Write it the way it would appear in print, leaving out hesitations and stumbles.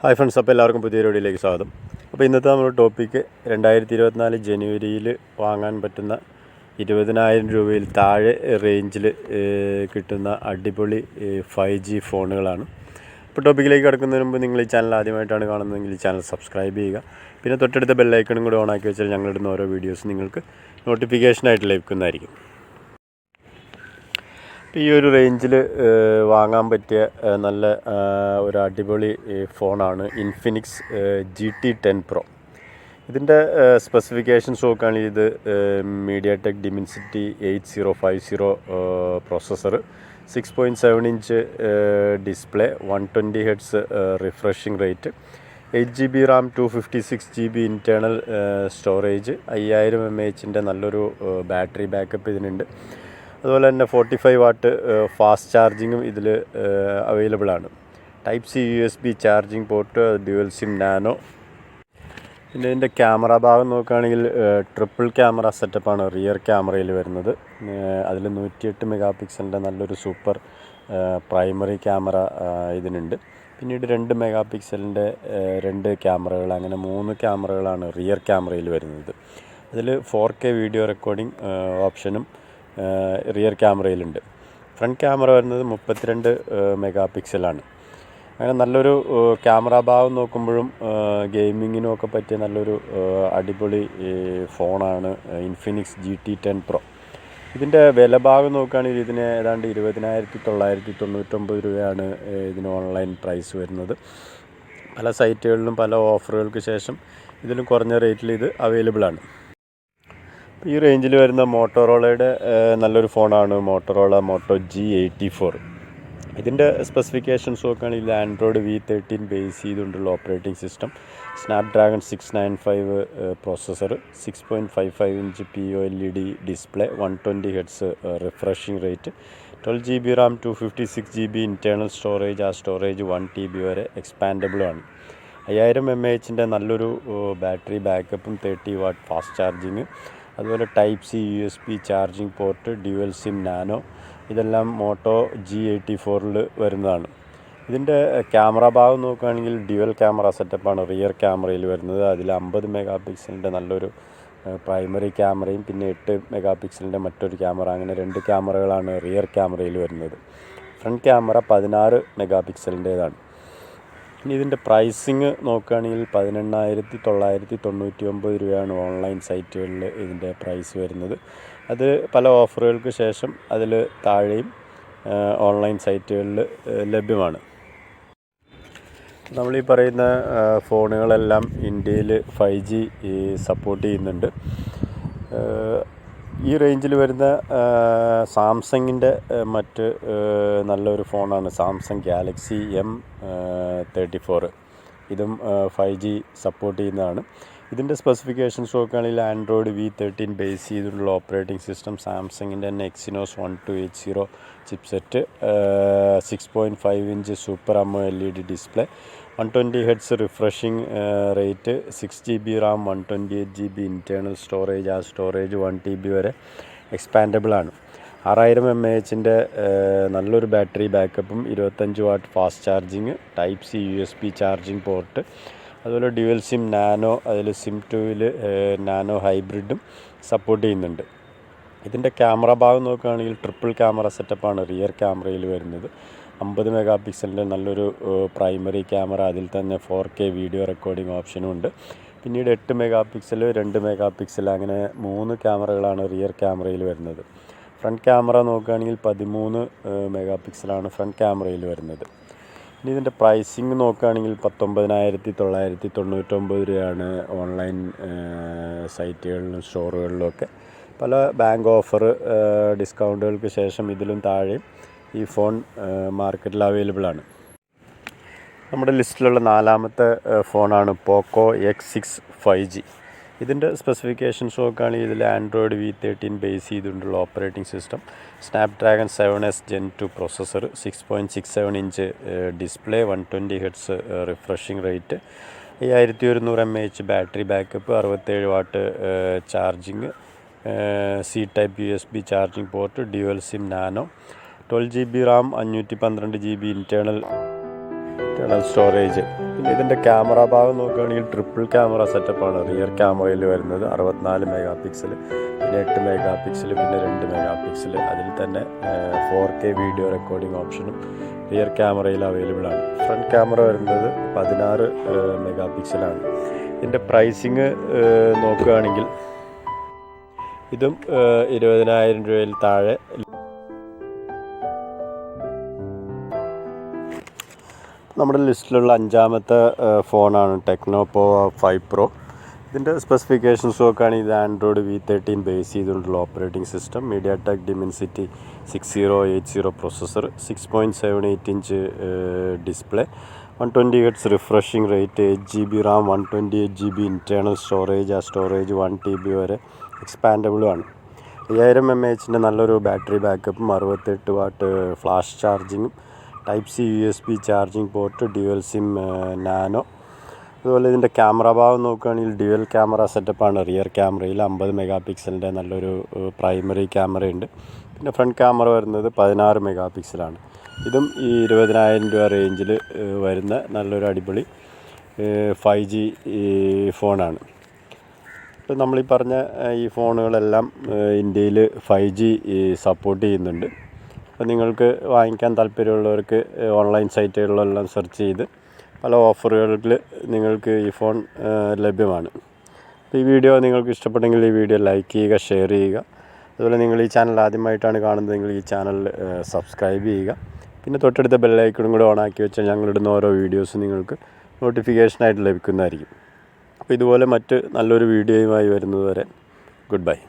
Hi friends, അപ്പോൾ എല്ലാവർക്കും പുതിയൊരു വീഡിയോയിലേക്ക് സ്വാഗതം. അപ്പോൾ ഇന്നത്തെ നമ്മുടെ ടോപ്പിക്ക് 2024 ജനുവരിയിൽ വാങ്ങാൻ പറ്റുന്ന 20,000 രൂപയിൽ താഴെ റേഞ്ചിൽ കിട്ടുന്ന അടിപൊളി 5G ഫോണുകളാണ്. അപ്പോൾ ടോപ്പിക്കിലേക്ക് കിടക്കുന്നതിന് മുമ്പ് നിങ്ങൾ ഈ ചാനൽ ആദ്യമായിട്ടാണ് കാണുന്നതെങ്കിൽ ഈ ചാനൽ സബ്സ്ക്രൈബ് ചെയ്യുക. പിന്നെ തൊട്ടടുത്ത ബെല്ലൈക്കണും കൂടി ഓണാക്കി വെച്ചാൽ ഞങ്ങളിടുന്ന ഓരോ വീഡിയോസ് നിങ്ങൾക്ക് നോട്ടിഫിക്കേഷനായിട്ട് ലഭിക്കുന്നതായിരിക്കും. ഈ ഒരു റേഞ്ചിൽ വാങ്ങാൻ പറ്റിയ നല്ല ഒരു അടിപൊളി ഫോണാണ് ഇൻഫിനിക്സ് GT10 Pro. ഇതിൻ്റെ സ്പെസിഫിക്കേഷൻസ് നോക്കുകയാണെങ്കിൽ ഇത് മീഡിയാടെക് Dimensity 8050 processor, 6.7 inch display, 120 Hz refreshing rate, 8GB Ram, 256GB internal storage, 5000 mAh നല്ലൊരു ബാറ്ററി ബാക്കപ്പ് ഇതിനുണ്ട്. അതുപോലെ തന്നെ 45 വാട്ട് ഫാസ്റ്റ് ചാർജിങ്ങും ഇതിൽ അവൈലബിൾ ആണ്. Type C USB charging port, dual SIM nano. പിന്നെ ഇതിൻ്റെ ക്യാമറ ഭാഗം നോക്കുകയാണെങ്കിൽ ട്രിപ്പിൾ ക്യാമറ സെറ്റപ്പാണ് റിയർ ക്യാമറയിൽ വരുന്നത്. അതിൽ 108 മെഗാ പിക്സലിൻ്റെ നല്ലൊരു സൂപ്പർ പ്രൈമറി ക്യാമറ ഇതിനുണ്ട്. പിന്നീട് 2 മെഗാ പിക്സലിൻ്റെ 2 ക്യാമറകൾ, അങ്ങനെ 3 ക്യാമറകളാണ് റിയർ ക്യാമറയിൽ വരുന്നത്. അതിൽ 4K വീഡിയോ റെക്കോർഡിംഗ് ഓപ്ഷനും റിയർ ക്യാമറയിലുണ്ട്. ഫ്രണ്ട് ക്യാമറ വരുന്നത് 32 മെഗാ പിക്സലാണ്. അങ്ങനെ നല്ലൊരു ക്യാമറ ഭാഗം നോക്കുമ്പോഴും ഗെയിമിങ്ങിനും ഒക്കെ പറ്റിയ നല്ലൊരു അടിപൊളി ഫോണാണ് ഇൻഫിനിക്സ് GT10 Pro. ഇതിൻ്റെ വില ഭാഗം നോക്കുകയാണെങ്കിൽ ഇതിന് ഏതാണ്ട് 20,999 രൂപയാണ് ഇതിന് ഓൺലൈൻ പ്രൈസ് വരുന്നത്. പല സൈറ്റുകളിലും പല ഓഫറുകൾക്ക് ശേഷം ഇതിലും കുറഞ്ഞ റേറ്റിൽ ഇത് അവൈലബിൾ ആണ്. ഈ റേഞ്ചിൽ വരുന്ന മോട്ടോറോളയുടെ നല്ലൊരു ഫോണാണ് മോട്ടോറോള മോട്ടോ G84. ഇതിൻ്റെ സ്പെസിഫിക്കേഷൻസ് നോക്കുകയാണെങ്കിൽ ആൻഡ്രോയിഡ് V13 ബേസ് ചെയ്തുകൊണ്ടുള്ള operating system, Snapdragon 695 processor, 6.55 inch POLED display, 120 Hz refreshing rate, 12GB RAM, 256GB internal storage. ആ സ്റ്റോറേജ് 1TB വരെ എക്സ്പാൻഡബിൾ ആണ്. 5000 mAh നല്ലൊരു ബാറ്ററി ബാക്കപ്പും 30 വാട്ട് ഫാസ്റ്റ് ചാർജിങ്, അതുപോലെ type C USB charging port, dual SIM nano. ഇതെല്ലാം Moto G84 വരുന്നതാണ്. ഇതിൻ്റെ camera ഭാഗം നോക്കുകയാണെങ്കിൽ ഡ്യുവൽ ക്യാമറ സെറ്റപ്പാണ് റിയർ ക്യാമറയിൽ വരുന്നത്. അതിൽ 50 മെഗാ പിക്സലിൻ്റെ നല്ലൊരു പ്രൈമറി ക്യാമറയും പിന്നെ 8 മെഗാ പിക്സലിൻ്റെ മറ്റൊരു ക്യാമറ, അങ്ങനെ 2 ക്യാമറകളാണ് റിയർ ക്യാമറയിൽ വരുന്നത്. ഫ്രണ്ട് ക്യാമറ 16 മെഗാ പിക്സലിൻ്റേതാണ്. ഇനി ഇതിൻ്റെ പ്രൈസിങ് നോക്കുകയാണെങ്കിൽ 18,999 രൂപയാണ് ഓൺലൈൻ സൈറ്റുകളിൽ ഇതിൻ്റെ പ്രൈസ് വരുന്നത്. അത് പല ഓഫറുകൾക്ക് ശേഷം അതിൽ താഴെയും ഓൺലൈൻ സൈറ്റുകളിൽ ലഭ്യമാണ്. നമ്മളീ പറയുന്ന ഫോണുകളെല്ലാം ഇന്ത്യയിൽ 5G സപ്പോർട്ട് ചെയ്യുന്നുണ്ട്. ഈ റേഞ്ചിൽ വരുന്ന സാംസങ്ങിൻ്റെ മറ്റ് നല്ലൊരു ഫോണാണ് സാംസങ് ഗാലക്സി M34. ഇതും 5G സപ്പോർട്ട് ചെയ്യുന്നതാണ്. ഇതിൻ്റെ സ്പെസിഫിക്കേഷൻസ് നോക്കുകയാണെങ്കിൽ ആൻഡ്രോയിഡ് V13 ബേസ് ചെയ്തിട്ടുള്ള ഓപ്പറേറ്റിംഗ് സിസ്റ്റം, സാംസങ്ങിൻ്റെ തന്നെ Exynos 1280 chipset, 6.5 inch super AMOLED display, 120 Hz refreshing rate, 6GB RAM, 128GB internal storage. ആ സ്റ്റോറേജ് 1TB വരെ എക്സ്പാൻഡബിൾ ആണ്. 6000 mAh നല്ലൊരു ബാറ്ററി ബാക്കപ്പും 25 watt fast charging, type C USB charging port, അതുപോലെ dual SIM nano. അതിൽ SIM 2ൽ nano ഹൈബ്രിഡും support ചെയ്യുന്നുണ്ട്. ഇതിൻ്റെ ക്യാമറ ഭാഗം നോക്കുകയാണെങ്കിൽ ട്രിപ്പിൾ ക്യാമറ സെറ്റപ്പാണ് റിയർ ക്യാമറയിൽ വരുന്നത്. 50 മെഗാ പിക്സലിൻ്റെ നല്ലൊരു പ്രൈമറി ക്യാമറ, അതിൽ തന്നെ 4K വീഡിയോ റെക്കോർഡിംഗ് ഓപ്ഷനും ഉണ്ട്. പിന്നീട് 8 മെഗാ പിക്സൽ, 2 മെഗാ പിക്സൽ, അങ്ങനെ 3 ക്യാമറകളാണ് റിയർ ക്യാമറയിൽ വരുന്നത്. ഫ്രണ്ട് ക്യാമറ നോക്കുകയാണെങ്കിൽ 13 മെഗാ പിക്സലാണ് ഫ്രണ്ട് ക്യാമറയിൽ വരുന്നത്. ഇനി ഇതിൻ്റെ പ്രൈസിങ് നോക്കുകയാണെങ്കിൽ 19,999 രൂപയാണ് ഓൺലൈൻ സൈറ്റുകളിലും സ്റ്റോറുകളിലും ഒക്കെ. പല ബാങ്ക് ഓഫർ ഡിസ്കൗണ്ടുകൾക്ക് ശേഷം ഇതിലും താഴെ ഈ ഫോൺ മാർക്കറ്റിൽ അവൈലബിൾ ആണ്. നമ്മുടെ ലിസ്റ്റിലുള്ള 4ാമത്തെ ഫോണാണ് പോക്കോ X6 5G. ഇതിൻ്റെ സ്പെസിഫിക്കേഷൻസ് നോക്കുകയാണെങ്കിൽ ഇതിൽ ആൻഡ്രോയിഡ് V13 ബേസ് ചെയ്തുകൊണ്ടുള്ള operating system, Snapdragon 7S Gen 2 processor, 6.67 inch display, 120 Hz refreshing rate, 5100 mAh battery backup, 67 watt charging, C type USB charging port, dual SIM nano, 12GB RAM, 512GB internal internal storage. പിന്നെ ഇതിൻ്റെ camera ഭാഗം നോക്കുകയാണെങ്കിൽ triple camera സെറ്റപ്പാണ്. Rear ക്യാമറയിൽ വരുന്നത് 64 mega pixel, പിന്നെ 8 mega pixel, പിന്നെ 2 mega pixel. അതിൽ തന്നെ 4K വീഡിയോ റെക്കോർഡിംഗ് ഓപ്ഷനും റിയർ ക്യാമറയിൽ അവൈലബിൾ ആണ്. ഫ്രണ്ട് ക്യാമറ വരുന്നത് 16 മെഗാ പിക്സലാണ്. ഇതിൻ്റെ പ്രൈസിങ് നോക്കുകയാണെങ്കിൽ ഇതും 20,000 രൂപയിൽ താഴെ. നമ്മുടെ ലിസ്റ്റിലുള്ള 5ാമത്തെ ഫോണാണ് ടെക്നോ പോവോ 5 Pro. ഇതിൻ്റെ സ്പെസിഫിക്കേഷൻസ് നോക്കുകയാണെങ്കിൽ ഇത് ആൻഡ്രോയിഡ് V13 ബേസ് ചെയ്തുകൊണ്ടുള്ള operating system, MediaTek Dimensity 6080 processor, 6.78 inch display, 120 Hz refreshing rate, 8 GB RAM, 128 GB internal storage. ആ സ്റ്റോറേജ് 1 TB വരെ എക്സ്പാൻഡബിളും ആണ്. 5000 mAh നല്ലൊരു ബാറ്ററി ബാക്കപ്പും, 68 വാട്ട് ഫ്ലാഷ് ചാർജിങ്ങും, Type-C USB charging port, dual SIM nano. അതുപോലെ ഇതിൻ്റെ ക്യാമറ ഭാഗം നോക്കുകയാണെങ്കിൽ ഡ്യുവൽ ക്യാമറ സെറ്റപ്പാണ്. റിയർ ക്യാമറയിൽ 50 മെഗാ പിക്സലിൻ്റെ നല്ലൊരു പ്രൈമറി ക്യാമറയുണ്ട്. പിന്നെ ഫ്രണ്ട് ക്യാമറ വരുന്നത് 16 മെഗാ പിക്സലാണ്. ഇതും ഈ 20,000 രൂപ റേഞ്ചിൽ വരുന്ന നല്ലൊരു അടിപൊളി 5G ഫോണാണ്. ഇപ്പോൾ നമ്മളീ പറഞ്ഞ ഈ ഫോണുകളെല്ലാം ഇന്ത്യയിൽ 5G സപ്പോർട്ട് ചെയ്യുന്നുണ്ട്. അപ്പോൾ നിങ്ങൾക്ക് വാങ്ങിക്കാൻ താല്പര്യമുള്ളവർക്ക് ഓൺലൈൻ സൈറ്റുകളിലെല്ലാം സെർച്ച് ചെയ്ത് പല ഓഫറുകളിൽ നിങ്ങൾക്ക് ഈ ഫോൺ ലഭ്യമാണ്. അപ്പോൾ ഈ വീഡിയോ നിങ്ങൾക്ക് ഇഷ്ടപ്പെട്ടെങ്കിൽ ഈ വീഡിയോ ലൈക്ക് ചെയ്യുക, ഷെയർ ചെയ്യുക. അതുപോലെ നിങ്ങൾ ഈ ചാനൽ ആദ്യമായിട്ടാണ് കാണുന്നതെങ്കിൽ ഈ ചാനൽ സബ്സ്ക്രൈബ് ചെയ്യുക. പിന്നെ തൊട്ടടുത്ത ബെല്ലൈക്കണും കൂടെ ഓണാക്കി വെച്ചാൽ ഞങ്ങളിടുന്ന ഓരോ വീഡിയോസും നിങ്ങൾക്ക് നോട്ടിഫിക്കേഷനായിട്ട് ലഭിക്കുന്നതായിരിക്കും. അപ്പോൾ ഇതുപോലെ മറ്റ് നല്ലൊരു വീഡിയോയുമായി വരുന്നതുവരെ ഗുഡ് ബൈ.